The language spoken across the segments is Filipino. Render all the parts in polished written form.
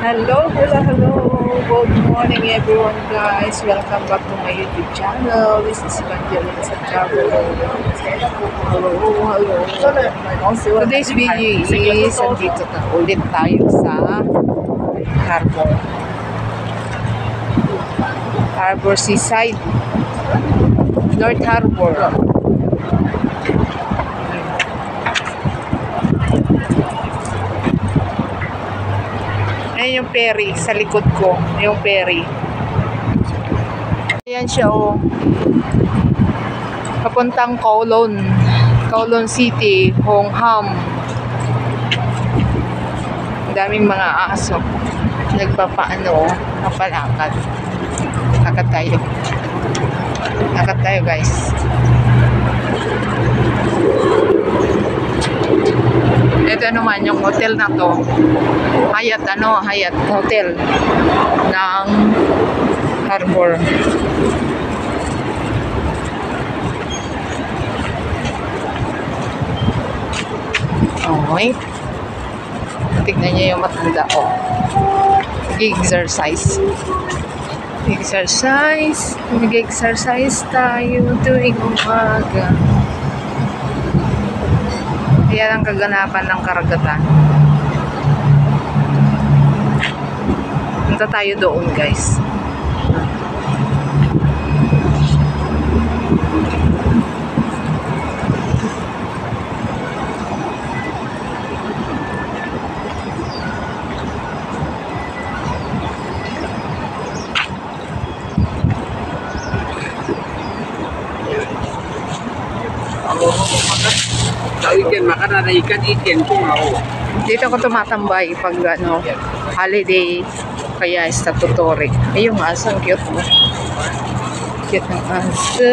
Hello. Good morning, everyone, guys. Welcome back to my YouTube channel. This is Evangeline sa Travel. Hello. Today's video is andito na ulit tayo sa Harbor Seaside, North Harbor. Ayan yung ferry sa likod ko, yung ferry. Ayan siya, oh. Papuntang Kowloon City, Hong Ham. Daming mga aso. Nagpapaano, kapalakad. Lakad tayo, guys. Ito naman yung hotel na to. Hyatt Hotel ng Harbor. Okay. Tignan niyo yung matanda, oh. Mag-exercise tayo tuwing umaga. Yan ang kaganapan ng karagatan. Punta tayo doon, guys. Dito ako tumatambay pag holiday, kaya statutory. Ay, yung aso, ang cute mo. Cute ng aso.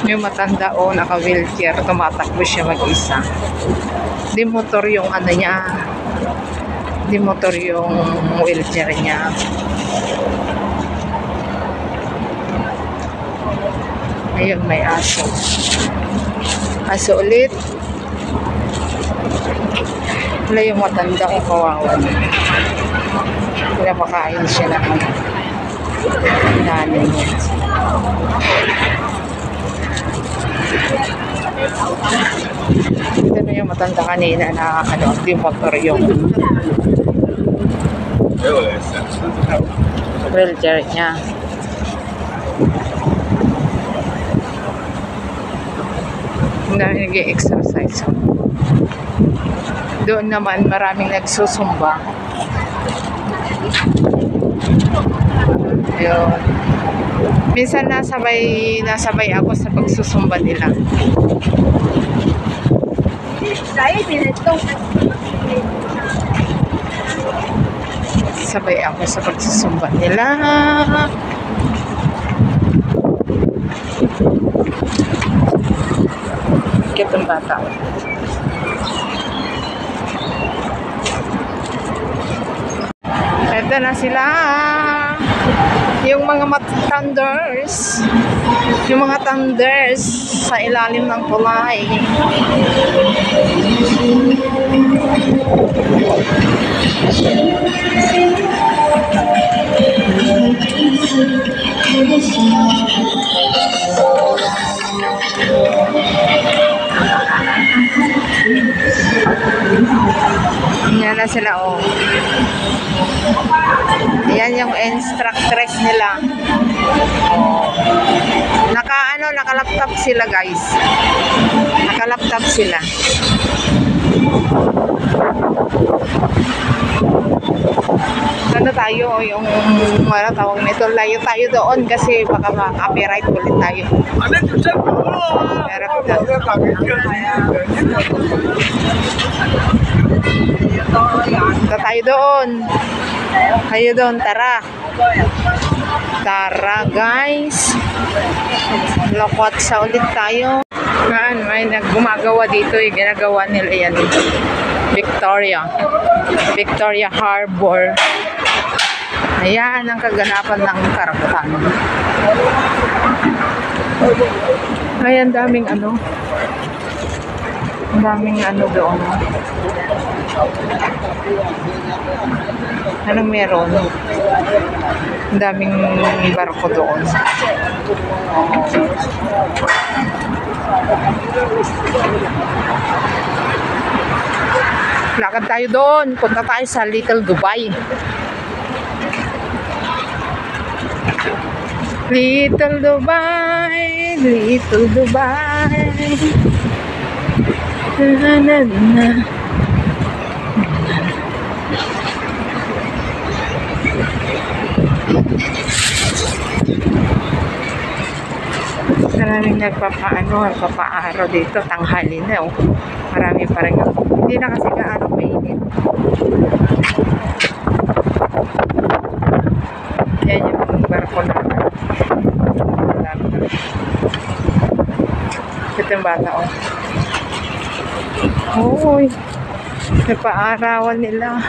Yung matanda, naka-wheelchair, tumatakbo siya mag-isa. Di motor yung wheelchair niya. Ayun, may aso. Aso ulit. Wala yung matanda kung kawawan. Pinapakain siya ng nanay niya. Ito na yung matanda kanina na di motor yung wheelchair niya. Nag-exercise. Doon naman maraming nagsusumba. Ayun. Minsan nasabay ako sa pagsusumba nila. Sabay ako sa pagsusumba nila. Cute ang bata. Ito na sila. Yung mga thunders. Yung mga thunders sa ilalim ng tulay. Yan na sila, oh. Yan yung instructress nila. Oh. Naka-laptop sila, guys. Naka-laptop sila. Ano tayo, yung tawag nito, layo tayo doon kasi baka ma-copyright ulit tayo. Punta tayo doon. Kayo doon, tara. Tara, guys. Lokot sa ulit tayo. May gumagawa dito, ginagawa nila yan. Victoria Harbor. Ayan ang kaganapan ng karagatan. Ay, ang daming ano. Ang daming ano doon. Anong meron? Ang daming barko doon. Lakad tayo doon. Punta tayo sa Little Dubai. Little Dubai, Little Dubai. Na, na, na. Maraming nagpapaaraw dito, tanghali na, oh. Marami pa rin. Hindi na kasi gaano mainit. Yan yung barko naman. Ito yung bata, oh. Uy, nagpaarawan nila.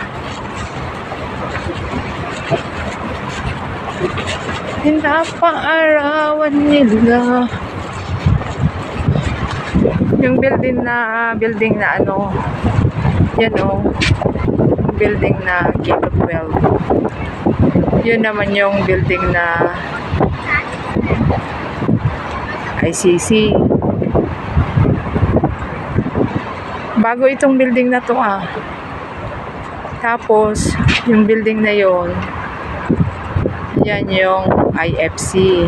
Pinapaarawan nila. Yung building na ano, yan o, building na Gate 12. Yun naman yung building na ICC. Bago itong building na to, ah. Tapos, yung building na yon, yan yung IFC.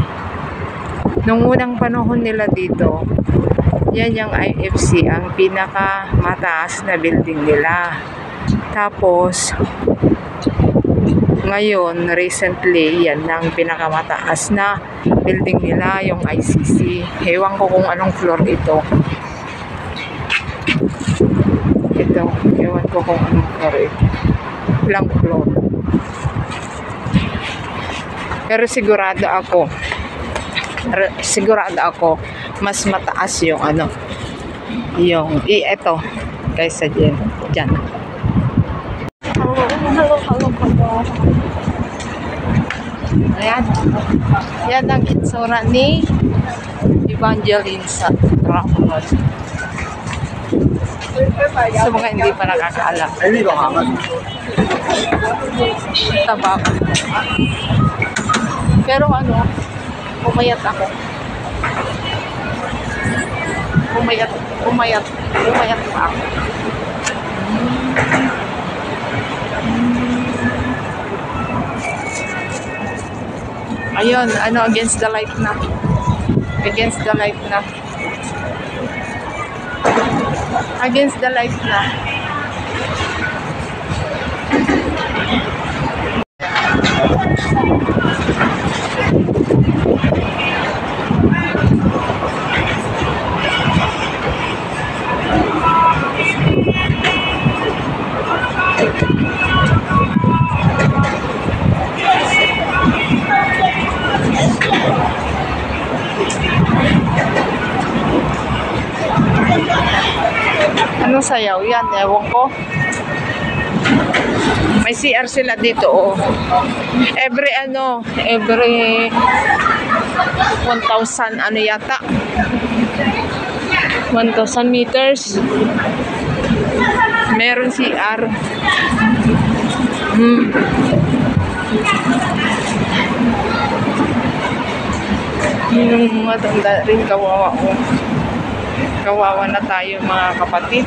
Nung unang panahon nila dito, yan yung IFC, ang pinakamataas na building nila. Tapos, ngayon, recently, yan ang pinakamataas na building nila, yung ICC. Ewan ko kung anong floor ito. Ito, ewan ko kung anong floor ito. Ilang floor. Pero sigurado ako mas mataas yung ano, yung ito kaysa dyan. Ayan. Yan ang itsura ni Evangeline sa Ramos. Sa mga hindi pa nakakaalam. Tabak. Pero ano, pumayat ako. Pumayat pa ako. Ayun, ano, against the light na. Against the light na. Against the light na. Anong sayaw yan? Ewan ko. May CR sila dito, oh. Every 1,000 ano yata. 1,000 meters. Meron CR. Yung matanda rin, kawawa ko. Kawawa na tayo mga kapatid.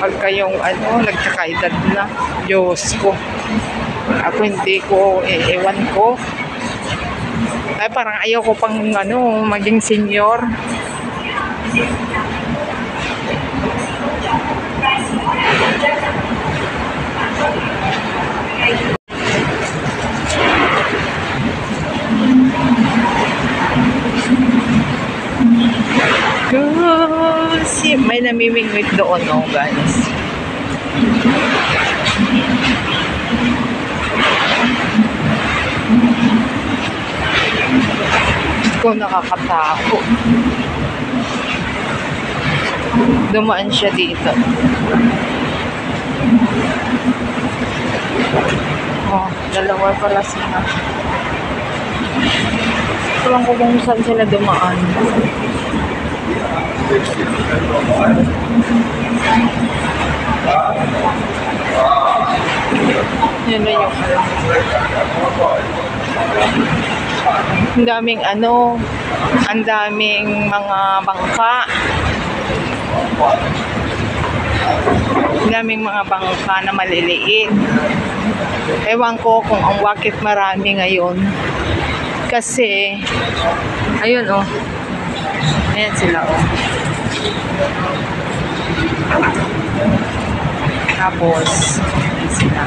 Pag kayong nagkakaedad na, Diyos ko. Ako hindi ko, ewan ko. Ay, parang ayaw ko pang maging senior. May namimingwit doon, oh, guys. Ko nakakatako. Dumaan siya dito. Oh, dalawa pala sila. Alam ko kung saan sila dumaan. Yan na yung ang daming ang daming mga bangka. Ang daming mga bangka na maliliit. Ewan ko kung ang bakit marami ngayon. Kasi, ayun ayan sila Tapos, ayan sila.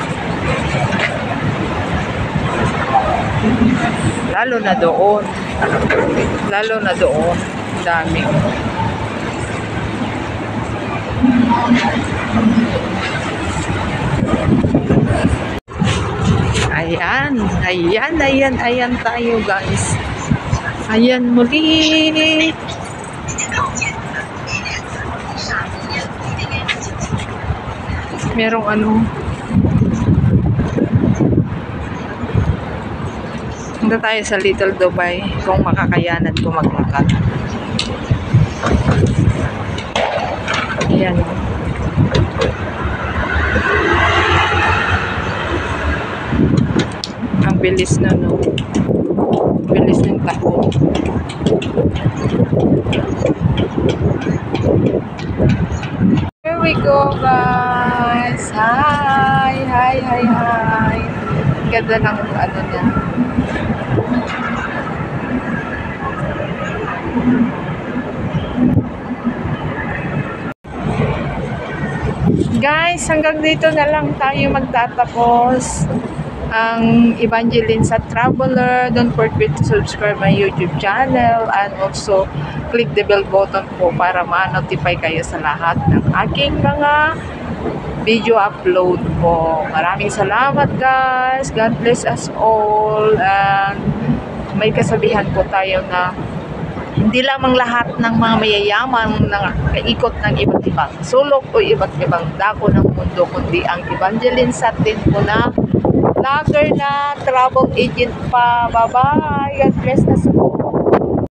Lalo na doon. Dami. Ayan tayo guys. Ayan muli. Merong punta tayo sa Little Dubai kung makakayanan ko maglakad. Ayan. Ang bilis na bilis ng takbo. Here we go guys. Hi. Ganda ng niya. Guys, hanggang dito na lang tayo magtatapos ang Evangeline sa Traveler. Don't forget to subscribe my YouTube channel and also click the bell button po para ma-notify kayo sa lahat ng aking mga video upload po. Maraming salamat guys. God bless us all. And may kasabihan po tayo na hindi lamang lahat ng mga mayayaman na kaikot ng iba't ibang sulok o iba't ibang dako ng mundo, kundi ang Evangeline sa atin po na vlogger na travel agent pa. Bye-bye. God bless us all.